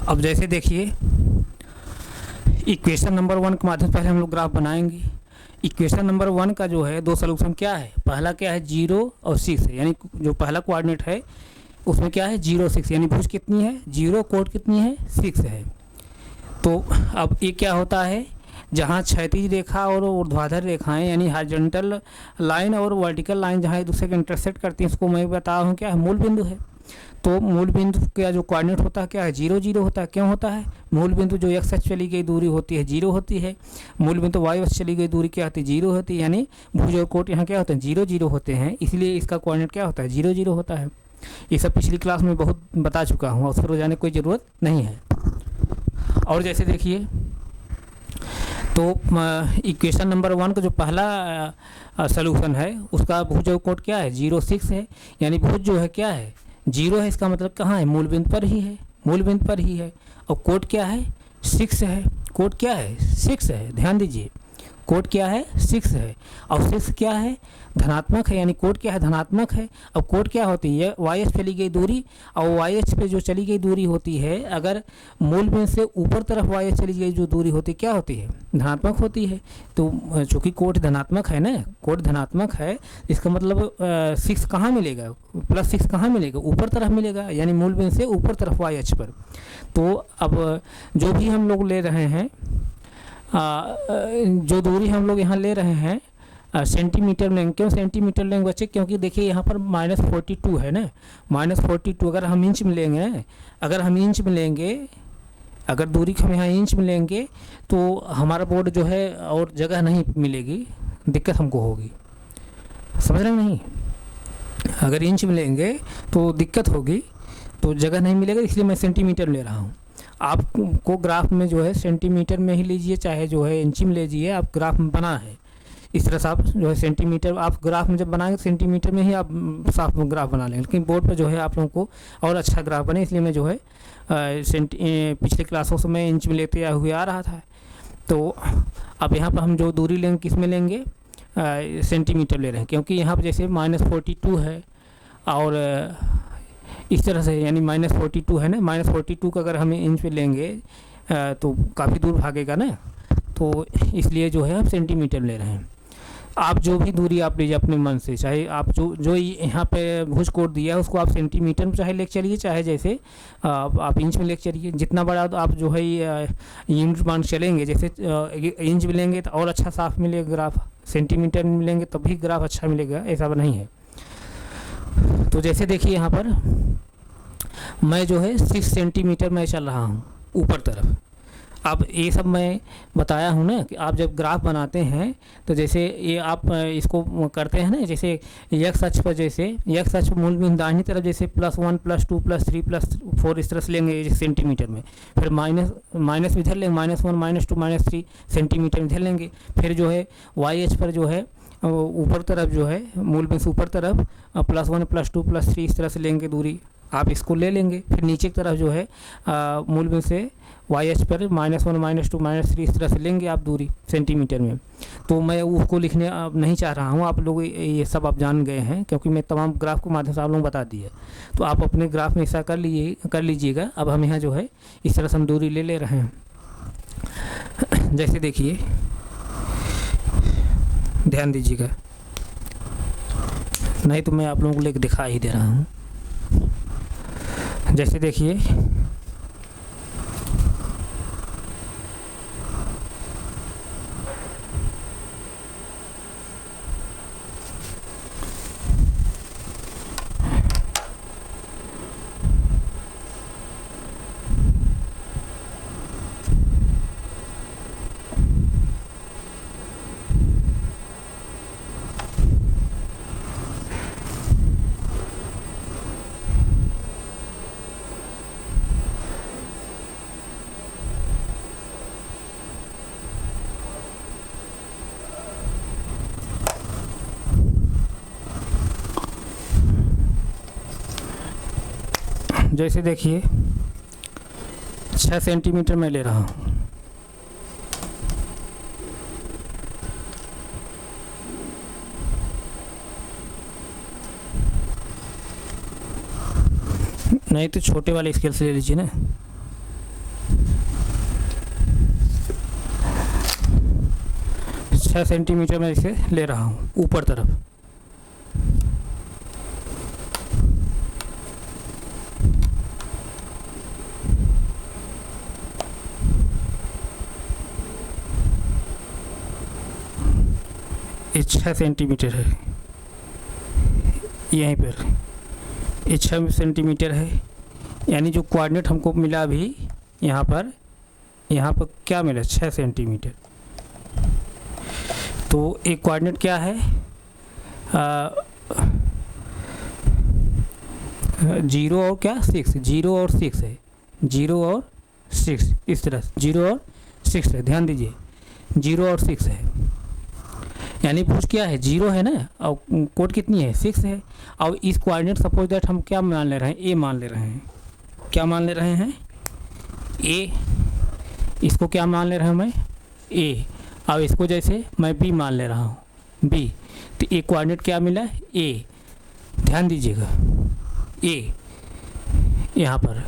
Speaker 1: अब जैसे देखिए इक्वेशन नंबर 1 के माध्यम से पहले हम लोग ग्राफ बनाएंगे। इक्वेशन नंबर 1 का जो है दो सॉल्यूशन क्या है, पहला क्या है 0 और 6 है, यानी जो पहला कोऑर्डिनेट है उसमें क्या है 0 6, यानी भुज कितनी है 0, कोट कितनी है 6 है। तो अब ये क्या होता है, जहाँ क्षैतिज रेखा और ऊर्ध्वाधर रेखाएं यानी हॉरिजॉन्टल लाइन और वर्टिकल लाइन जहाँ एक दूसरे के इंटरसेक्ट करती हैं उसको मैं बता रहा हूँ क्या है मूल बिंदु है। तो मूल बिंदु का जो कोऑर्डिनेट होता है क्या है 0 0 होता है। क्यों होता है, मूल बिंदु जो x अक्ष चली गई दूरी होती है 0 होती है, मूल बिंदु y अक्ष चली गई दूरी क्या होती है 0 होती है, यानी भुज और कोट यहाँ क्या होते हैं 0 0 होते हैं, इसलिए इसका कोऑर्डिनेट क्या होता है 0 0 होता है। ये सब पिछली क्लास में बहुत बता चुका हूँ, उस पर हो जाने की कोई ज़रूरत नहीं है। और जैसे देखिए तो इक्वेशन नंबर 1 का जो पहला सॉल्यूशन है उसका भुज और कोट क्या है 0 6 है, यानी भुज जो है क्या है 0 है, इसका मतलब कहाँ है मूल बिंदु पर ही है, मूल बिंदु पर ही है। और कोट क्या है 6 है, कोट क्या है 6 है, ध्यान दीजिए कोट क्या है 6 है, और 6 क्या है धनात्मक है, यानी कोट क्या है धनात्मक है। अब कोट क्या होती है वाई एच चली गई दूरी, और वाई एच पे जो चली गई दूरी होती है अगर मूल बिंदु से ऊपर तरफ वाई एच चली गई जो दूरी होती है क्या होती है धनात्मक होती है। तो चूँकि कोट धनात्मक है ना, कोट धनात्मक है, इसका मतलब 6 कहाँ मिलेगा, +6 कहाँ मिलेगा ऊपर तरफ मिलेगा, यानी मूल बिंदु से ऊपर तरफ वाई एच पर। तो अब जो भी हम लोग ले रहे हैं जो दूरी हम लोग यहाँ ले रहे हैं सेंटीमीटर लेंगे। क्यों सेंटीमीटर लेंगे बच्चे, क्योंकि देखिए यहाँ पर -42 है ना, -42 अगर हम इंच में लेंगे, अगर हम इंच में लेंगे, अगर दूरी हम यहाँ इंच में लेंगे तो हमारा बोर्ड जो है और जगह नहीं मिलेगी, दिक्कत हमको होगी, समझ रहे नहीं। अगर इंच में लेंगे तो दिक्कत होगी, तो जगह नहीं मिलेगा, इसलिए मैं सेंटीमीटर ले रहा हूँ। आपको ग्राफ में जो है सेंटीमीटर में ही लीजिए, चाहे जो है इंची में लीजिए, आप ग्राफ में बना है इस तरह से आप जो है सेंटीमीटर, आप ग्राफ में जब बनाएंगे सेंटीमीटर में ही आप साफ ग्राफ बना लेंगे, लेकिन बोर्ड पर जो है आप लोगों को और अच्छा ग्राफ बने, इसलिए मैं जो है पिछले क्लासों से मैं इंच में लेते हुए आ रहा था। तो अब यहाँ पर हम जो दूरी लेंगे किस में लेंगे सेंटीमीटर ले रहे हैं, क्योंकि यहाँ पर जैसे -42 है और इस तरह से, यानी -42 है ना, -42 का अगर हम इंच पे लेंगे तो काफ़ी दूर भागेगा ना, तो इसलिए जो है हम सेंटीमीटर ले रहे हैं। आप जो भी दूरी आप लीजिए अपने मन से, चाहे आप जो यहाँ पे भुज कोट दिया है उसको आप सेंटीमीटर में चाहे लेके चलिए, चाहे जैसे आप इंच में लेके चलिए, जितना बड़ा तो आप जो है यूनिट मान चलेंगे, जैसे इंच में लेंगे तो और अच्छा साफ मिलेगा ग्राफ, सेंटीमीटर में लेंगे तब भी ग्राफ अच्छा मिलेगा, ऐसा नहीं है। तो जैसे देखिए यहाँ पर मैं जो है 6 सेंटीमीटर में चल रहा हूँ ऊपर तरफ, अब ये सब मैं बताया हूँ ना कि आप जब ग्राफ बनाते हैं तो जैसे ये आप इसको करते हैं ना, जैसे एक्स अक्ष पर, जैसे एक्स अक्ष मूल बिंदु दाहिनी तरफ जैसे +1 +2 +3 +4 इस तरह से लेंगे सेंटीमीटर में, फिर माइनस इधर लेंगे, -1 -2 -3 सेंटीमीटर इधर लेंगे, फिर जो है वाई अक्ष पर जो है ऊपर तरफ जो है मूल बिंदु ऊपर तरफ +1 +2 +3 इस तरह से लेंगे दूरी, आप इसको ले लेंगे। फिर नीचे की तरफ जो है मूल बिंदु से वाई एच पर -1 -2 -3 इस तरह से लेंगे आप दूरी सेंटीमीटर में। तो मैं उसको लिखने अब नहीं चाह रहा हूँ, आप लोग ये सब आप जान गए हैं क्योंकि मैं तमाम ग्राफ के माध्यम से आप लोगों को बता दिया। तो आप अपने ग्राफ में ऐसा कर लीजिएगा। अब हम यहाँ जो है इस तरह से हम दूरी ले रहे हैं। जैसे देखिए, ध्यान दीजिएगा, नहीं तो मैं आप लोगों को लेकर दिखा ही दे रहा हूँ। जैसे देखिए, जैसे देखिए 6 सेंटीमीटर मैं ले रहा हूँ। नहीं तो छोटे वाले स्केल से ले लीजिए ना। छः सेंटीमीटर मैं इसे ले रहा हूँ ऊपर तरफ। ये 6 सेंटीमीटर है, यहीं पर ये 6 सेंटीमीटर है। यानी जो कोऑर्डिनेट हमको मिला अभी यहाँ पर क्या मिला, 6 सेंटीमीटर। तो एक कोऑर्डिनेट क्या है, 0 और क्या 6, 0 और 6 है, 0 और 6 इस तरह, 0 और 6 है। ध्यान दीजिए 0 और 6 है, यानी भुज क्या है 0 है ना, और कोड कितनी है 6 है। और इस कोऑर्डिनेट सपोज दैट हम क्या मान ले रहे हैं, ए मान ले रहे हैं। क्या मान ले रहे हैं, ए। इसको क्या मान ले रहे हैं, मैं ए। और इसको जैसे मैं बी मान ले रहा हूँ, बी। तो एक कोऑर्डिनेट क्या मिला, ए। ध्यान दीजिएगा ए यहाँ पर,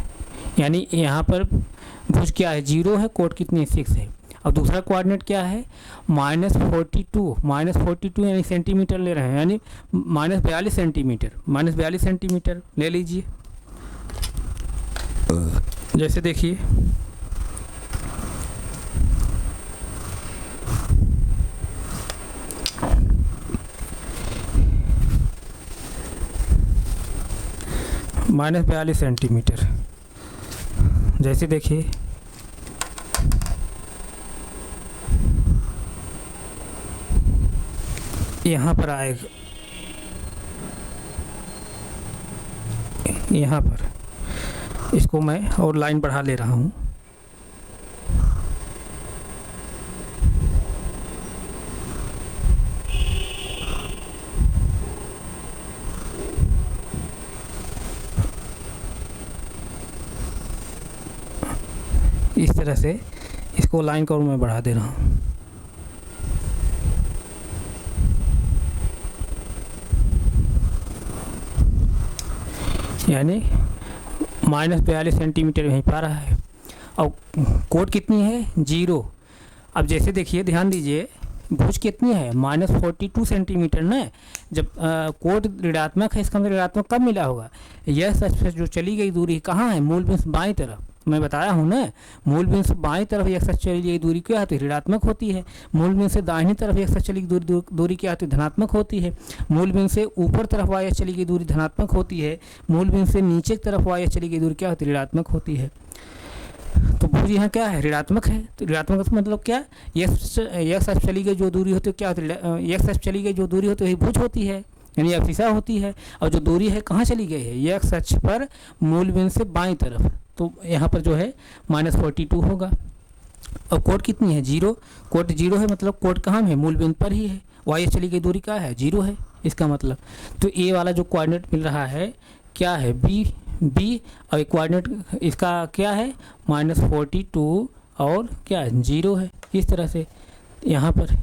Speaker 1: यानी यहाँ पर भुज क्या है 0 है, कोड कितनी है 6 है। और दूसरा कोऑर्डिनेट क्या है -42 यानी सेंटीमीटर ले रहे हैं, यानी -42 सेंटीमीटर ले लीजिए। जैसे देखिए -42 सेंटीमीटर। जैसे देखिए यहाँ पर आएगा, यहाँ पर इसको मैं और लाइन बढ़ा ले रहा हूँ। इस तरह से इसको लाइन को मैं बढ़ा दे रहा हूँ। यानी -42 सेंटीमीटर यहीं पा रहा है। और कोड कितनी है 0। अब जैसे देखिए ध्यान दीजिए भुज कितनी है -42 सेंटीमीटर ना। जब कोड ऋणात्मक है, इसका मतलब ऋणात्मक कब मिला होगा, यह सच जो चली गई दूरी कहाँ है, मूल बिंदु बाईं तरफ। मैं बताया हूँ ना, मूल बिंदु से बाईं तरफ एक सच चली गई दूरी क्या होती है, ऋणात्मक होती है। मूल बिंदु से दाहिनी तरफ एक सच चली गई दूरी क्या होती है, धनात्मक होती है। मूल बिंदु से ऊपर तरफ वाई चली गई दूरी धनात्मक होती है। मूल बिंदु से नीचे की तरफ वाई चली गई दूरी क्या होती है, ऋणात्मक होती है। तो तो भुज यहाँ क्या है, ऋणात्मक है। तो ऋणात्मक मतलब क्या, एक्स अक्ष चली गई जो दूरी होती है क्या होती है, एक्स अक्ष चली गई जो दूरी होती है वही भुज होती है, यानी अभिदिशा होती है। और जो दूरी है कहाँ चली गई है, एक्स अक्ष पर मूल बिंदु से बाईं तरफ, तो यहाँ पर जो है -42 होगा। और कोण कितनी है, 0। कोण 0 है, मतलब कोण कहाँ है, मूल बिंदु पर ही है। वाई चली गई दूरी क्या है, 0 है इसका मतलब। तो ए वाला जो कोऑर्डिनेट मिल रहा है क्या है, बी और कोऑर्डिनेट इसका क्या है, -42 और क्या है, 0 है। इस तरह से यहाँ पर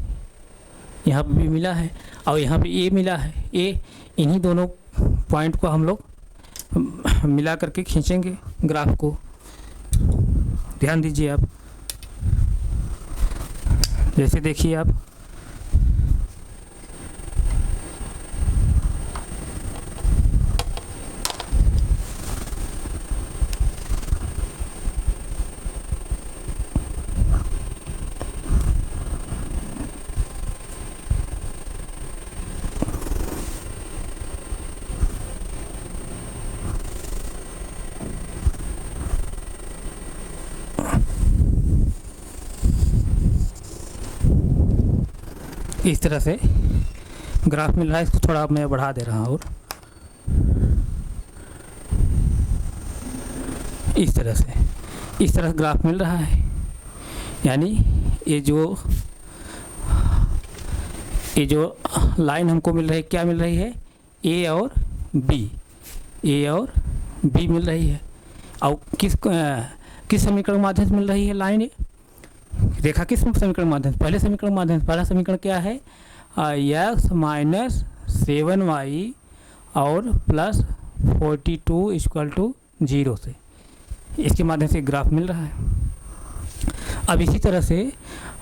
Speaker 1: भी मिला है और यहाँ पे ए मिला है। ए इन्हीं दोनों पॉइंट को हम लोग मिला करके खींचेंगे ग्राफ को। ध्यान दीजिए आप, जैसे देखिए आप, इस तरह से ग्राफ मिल रहा है। इसको थोड़ा मैं बढ़ा दे रहा हूँ, और इस तरह ग्राफ मिल रहा है। यानी ये जो लाइन हमको मिल रही है, क्या मिल रही है, ए और बी मिल रही है। और किस समीकरण के माध्यम से मिल रही है लाइन, रेखा किस समीकरण माध्यम से, पहले समीकरण माध्यम से। पहला समीकरण क्या है, x - 7y और +42 = 0 से, इसके माध्यम से ग्राफ मिल रहा है। अब इसी तरह से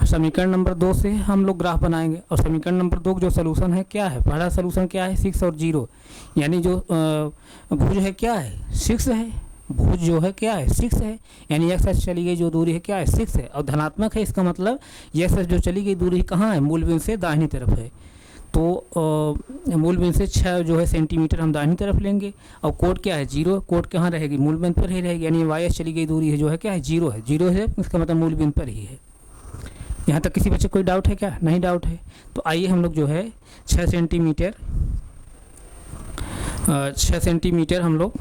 Speaker 1: समीकरण नंबर 2 से हम लोग ग्राफ बनाएंगे। और समीकरण नंबर 2 जो सलूशन है क्या है, पहला सलूशन क्या है, 6 और 0, यानी जो भुज है क्या है, 6 है। भुज जो है क्या है, 6 है, यानी एक्स अक्ष चली गई जो दूरी है क्या है, 6 है और धनात्मक है। इसका मतलब एक्स अक्ष जो चली गई दूरी कहाँ है, मूल बिंदु से दाहिनी तरफ है। तो मूल बिंदु से 6 जो है सेंटीमीटर हम दाहिनी तरफ लेंगे। और कोण क्या है, 0। कोण कहाँ रहेगी, मूल बिंदु पर ही रहेगी, यानी वाई अक्ष चली गई दूरी है जो है क्या है, 0 है। 0 है इसका मतलब मूल बिंदु पर ही है। यहाँ तक किसी बच्चे कोई डाउट है क्या, नहीं डाउट है। तो आइए हम लोग जो है 6 सेंटीमीटर हम लोग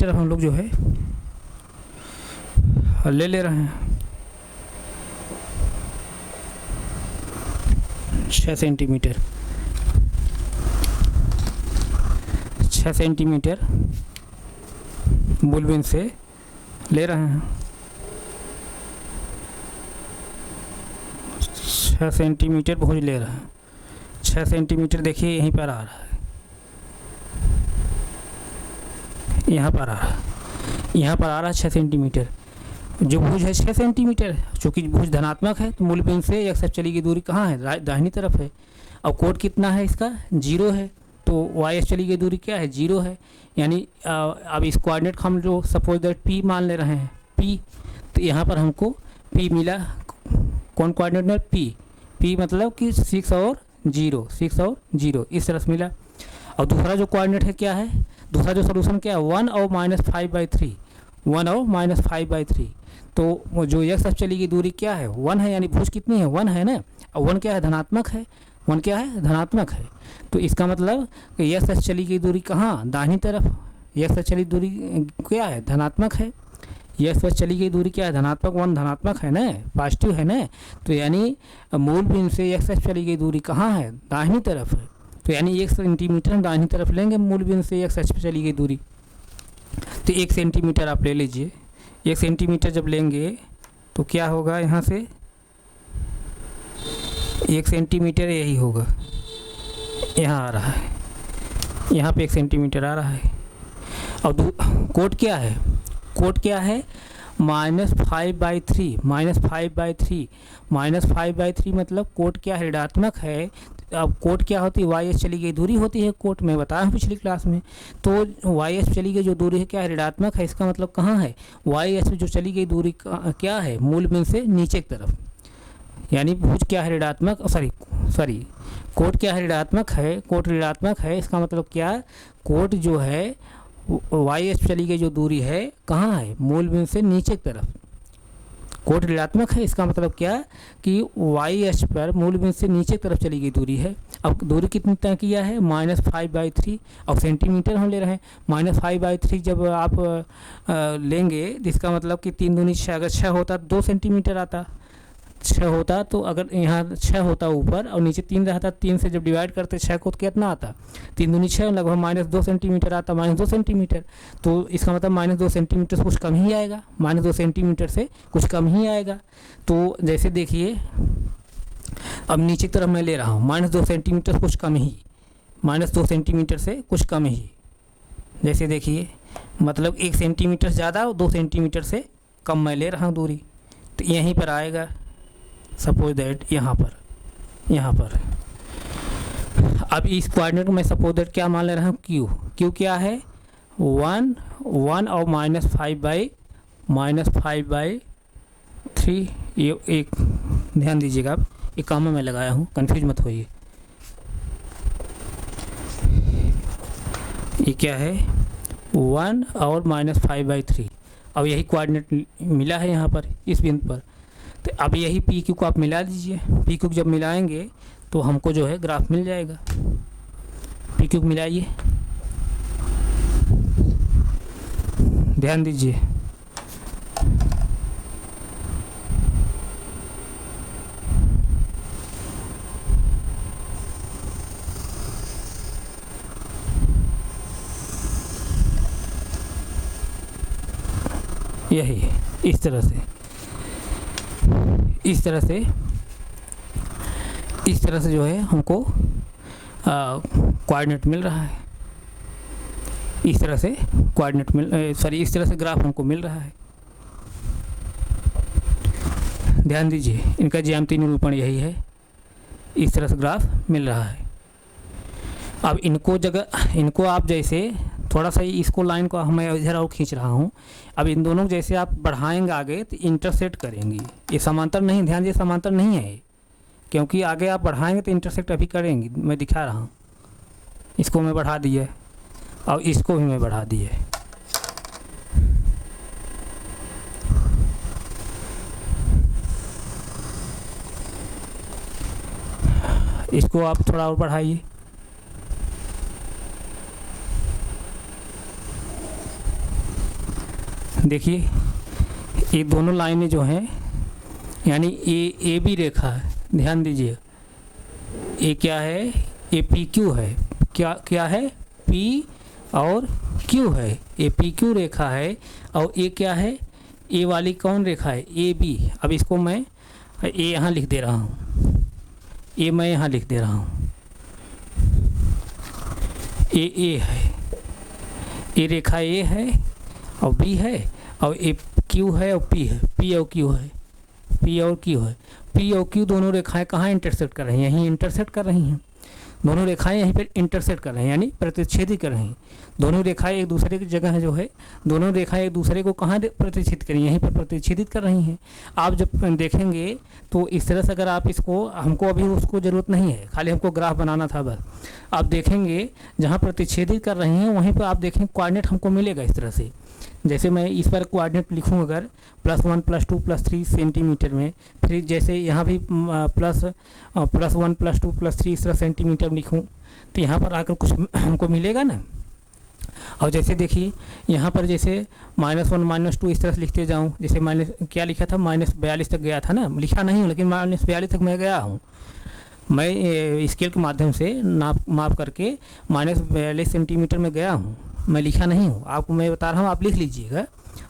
Speaker 1: हम लोग जो है ले रहे हैं। 6 सेंटीमीटर मूल बिंदु से ले रहे हैं। 6 सेंटीमीटर भुज ले रहे हैं। 6 सेंटीमीटर देखिए यहीं पर आ रहा है, यहाँ पर आ रहा है 6 सेंटीमीटर। जो भुज है 6 सेंटीमीटर, चूँकि भुज धनात्मक है तो मूल बिंदु से एक्स अक्ष चली गई दूरी कहाँ है, दाहिनी तरफ है। और कोण कितना है इसका, 0 है। तो वाई अक्ष चली गई दूरी क्या है, 0 है। यानी अब इस कोऑर्डिनेट हम जो सपोज दैट पी मान ले रहे हैं, पी, तो यहाँ पर हमको पी मिला। कौन कोऑर्डिनेट में, पी मतलब कि 6 और 0 इस तरह से मिला। और दूसरा जो कोऑर्डिनेट है क्या है, दूसरा जो सॉल्यूशन क्या है, 1 और -5/3, 1 और -5/3। तो जो एक्स अक्ष चली गई दूरी क्या है, 1 है, यानी भुज कितनी है, 1 है ना। और 1 क्या है, धनात्मक है। 1 क्या है, धनात्मक है। तो इसका मतलब कि एक्स अक्ष चली गई दूरी कहाँ, दाहिनी तरफ। एक्स अक्ष चली दूरी क्या है, धनात्मक है। एक्स अक्ष चली गई दूरी क्या है, धनात्मक। 1 धनात्मक है ना, पॉजिटिव है ना। तो यानी मूल बिंदु से एक्स अक्ष चली गई दूरी कहाँ है, दाहिनी तरफ है। तो यानी 1 सेंटीमीटर हम दाहिनी तरफ लेंगे मूल बिंदु से एक्स अक्ष पर चली गई दूरी। तो 1 सेंटीमीटर आप ले लीजिए। 1 सेंटीमीटर जब लेंगे तो क्या होगा, यहाँ से 1 सेंटीमीटर यही होगा, यहाँ आ रहा है, यहाँ पे 1 सेंटीमीटर आ रहा है। और कोण क्या है, -5/3 मतलब कोण क्या है, ऋणात्मक है। अब कोण क्या होती है, वाई एस चली गई दूरी होती है कोण, मैं बताया हूँ पिछली क्लास में। तो वाई एस चली गई जो दूरी है क्या है, ऋणात्मक है। इसका मतलब कहाँ है, वाई एस जो चली गई दूरी क्या है, मूल बिंदु से नीचे की तरफ। यानी भुज क्या है, ऋणात्मक, सॉरी कोट क्या है? ऋणात्मक है। कोट ऋणात्मक है, इसका मतलब क्या? कोट जो है वाई एच चली गई जो दूरी है कहाँ है? मूल बिंदु से नीचे की तरफ। कोट ऋणात्मक है, इसका मतलब क्या कि वाई एच पर मूल बिंदु से नीचे की तरफ चली गई दूरी है। अब दूरी कितनी तय किया है? -5/3। अब सेंटीमीटर हम ले रहे हैं। -5/3 जब आप लेंगे तो इसका मतलब कि 3 दूनी 6, अगर 6 होता तो 2 सेंटीमीटर आता। 6 होता तो अगर यहाँ 6 होता ऊपर और नीचे 3 रहता, 3 से जब डिवाइड करते 6 को तो कितना आता? 3 दूनी 6, लगभग -2 सेंटीमीटर आता। -2 सेंटीमीटर, तो इसका मतलब -2 सेंटीमीटर से कुछ कम ही आएगा। -2 सेंटीमीटर से कुछ कम ही आएगा। तो जैसे देखिए, अब नीचे की तरफ मैं ले रहा हूँ, -2 सेंटीमीटर से कुछ कम ही, -2 सेंटीमीटर से कुछ कम ही। जैसे देखिए, मतलब 1 सेंटीमीटर ज़्यादा और 2 सेंटीमीटर से कम मैं ले रहा हूँ दूरी, तो यहीं पर आएगा। सपोज दैट यहाँ पर अब इस कोऑर्डिनेट को मैं सपोज दैट क्या मान ले रहा हूँ? क्यू क्या है? 1 और -5/3। ये एक ध्यान दीजिएगा, आप ये कामा मैं लगाया हूँ, कंफ्यूज मत होइए। ये क्या है? 1 और -5/3। अब यही कोऑर्डिनेट मिला है यहाँ पर, इस बिंदु पर। तो अब यही पी क्यू को आप मिला दीजिए। पी क्यू जब मिलाएंगे तो हमको जो है ग्राफ मिल जाएगा। पी क्यू मिलाइए, ध्यान दीजिए। यही इस तरह से जो है हमको कोऑर्डिनेट मिल रहा है। इस तरह से ग्राफ हमको मिल रहा है। ध्यान दीजिए, इनका ज्यामितीय निरूपण यही है। इस तरह से ग्राफ मिल रहा है। अब इनको आप जैसे थोड़ा सा इसको लाइन को मैं इधर और खींच रहा हूँ। अब इन दोनों जैसे आप बढ़ाएंगे आगे तो इंटरसेक्ट करेंगी। ये समांतर नहीं, ध्यान दीजिए, समांतर नहीं है, क्योंकि आगे आप बढ़ाएंगे तो इंटरसेक्ट अभी करेंगी। मैं दिखा रहा हूँ, इसको मैं बढ़ा दिए और इसको भी मैं बढ़ा दिए। इसको आप थोड़ा और बढ़ाइए। देखिए, ये दोनों लाइनें जो हैं, यानी ए बी रेखा है। ध्यान दीजिए, ये क्या है? ये पी क्यू है। क्या है? पी और क्यू है। ये पी क्यू रेखा है। और ये क्या है? ए वाली कौन रेखा है? A B. अब इसको मैं ए यहाँ लिख दे रहा हूँ, ए मैं यहाँ लिख दे रहा हूँ। ए है, ए रेखा ए है और बी है, और ए क्यू है और पी है। पी और क्यू है। पी और क्यू दोनों रेखाएं कहाँ इंटरसेक्ट कर रही हैं? यहीं इंटरसेक्ट कर रही हैं। दोनों रेखाएं यहीं पर इंटरसेक्ट कर रही हैं, यानी प्रतिच्छेदी कर रही हैं। दोनों रेखाएं एक दूसरे की जगह जो है, दोनों रेखाएं एक दूसरे को कहाँ प्रतिच्छेदित कर रही हैं? यहीं पर प्रतिच्छेदित कर रही हैं। आप जब देखेंगे तो इस तरह से, अगर आप इसको, हमको अभी उसको ज़रूरत नहीं है, खाली हमको ग्राफ बनाना था बस। आप देखेंगे जहाँ प्रतिच्छेदित कर रही हैं वहीं पर आप देखेंगे कोऑर्डिनेट हमको मिलेगा इस तरह से। जैसे मैं इस पर कोऑर्डिनेट लिखूँ अगर +1 +2 +3 सेंटीमीटर में, फिर जैसे यहाँ भी +1 +2 +3 इस तरह सेंटीमीटर लिखूँ, तो यहाँ पर आकर कुछ हमको मिलेगा ना। और जैसे देखिए यहाँ पर जैसे -1 -2 इस तरह से लिखते जाऊँ। जैसे माइनस क्या लिखा था? -42 तक गया था ना, लिखा नहीं हूँ लेकिन -42 तक मैं गया हूँ। मैं स्केल के माध्यम से माप करके -42 सेंटीमीटर में गया हूँ। मैं लिखा नहीं हूँ, आपको मैं बता रहा हूँ, आप लिख लीजिएगा।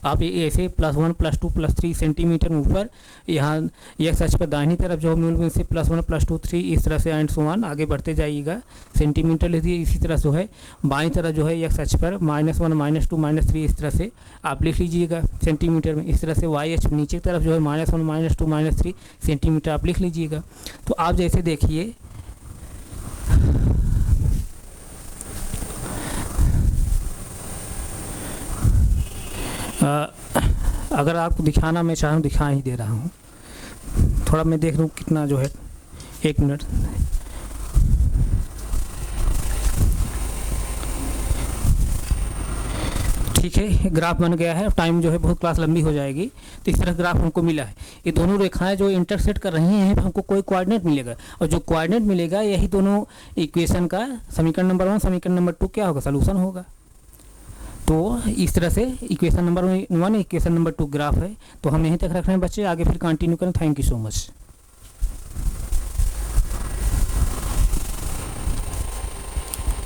Speaker 1: आप ऐसे +1 +2 +3 सेंटीमीटर में ऊपर यहाँ एक्स अक्ष पर दाहिनी तरफ जो मूल बिंदु से +1 +2 3 इस तरह से एंड सो ऑन आगे बढ़ते जाइएगा। सेंटीमीटर लिख दीजिए। इसी तरह जो है बाईं तरफ जो है एक्स अक्ष पर -1 -2 -3 इस तरह से आप लिख लीजिएगा सेंटीमीटर में। इस तरह से वाई अक्ष नीचे की तरफ जो है -1 -2 -3 सेंटीमीटर आप लिख लीजिएगा। तो आप जैसे देखिए, अगर आपको दिखाना मैं चाहूँ दिखा ही दे रहा हूँ। थोड़ा मैं देख लूँ कितना जो है, 1 मिनट। ठीक है, ग्राफ बन गया है, टाइम जो है बहुत क्लास लंबी हो जाएगी। तो इस तरह ग्राफ हमको मिला है, ये दोनों रेखाएं जो इंटरसेक्ट कर रही हैं हमको कोई कोऑर्डिनेट मिलेगा, और जो कोऑर्डिनेट मिलेगा यही दोनों इक्वेशन का समीकरण नंबर 1 समीकरण नंबर 2 क्या होगा, सलूशन होगा। तो इस तरह से equation number 1 equation number 2 graph है। तो हम यहीं तक रख रहे हैं बच्चे, आगे फिर कंटिन्यू करें। Thank you so much.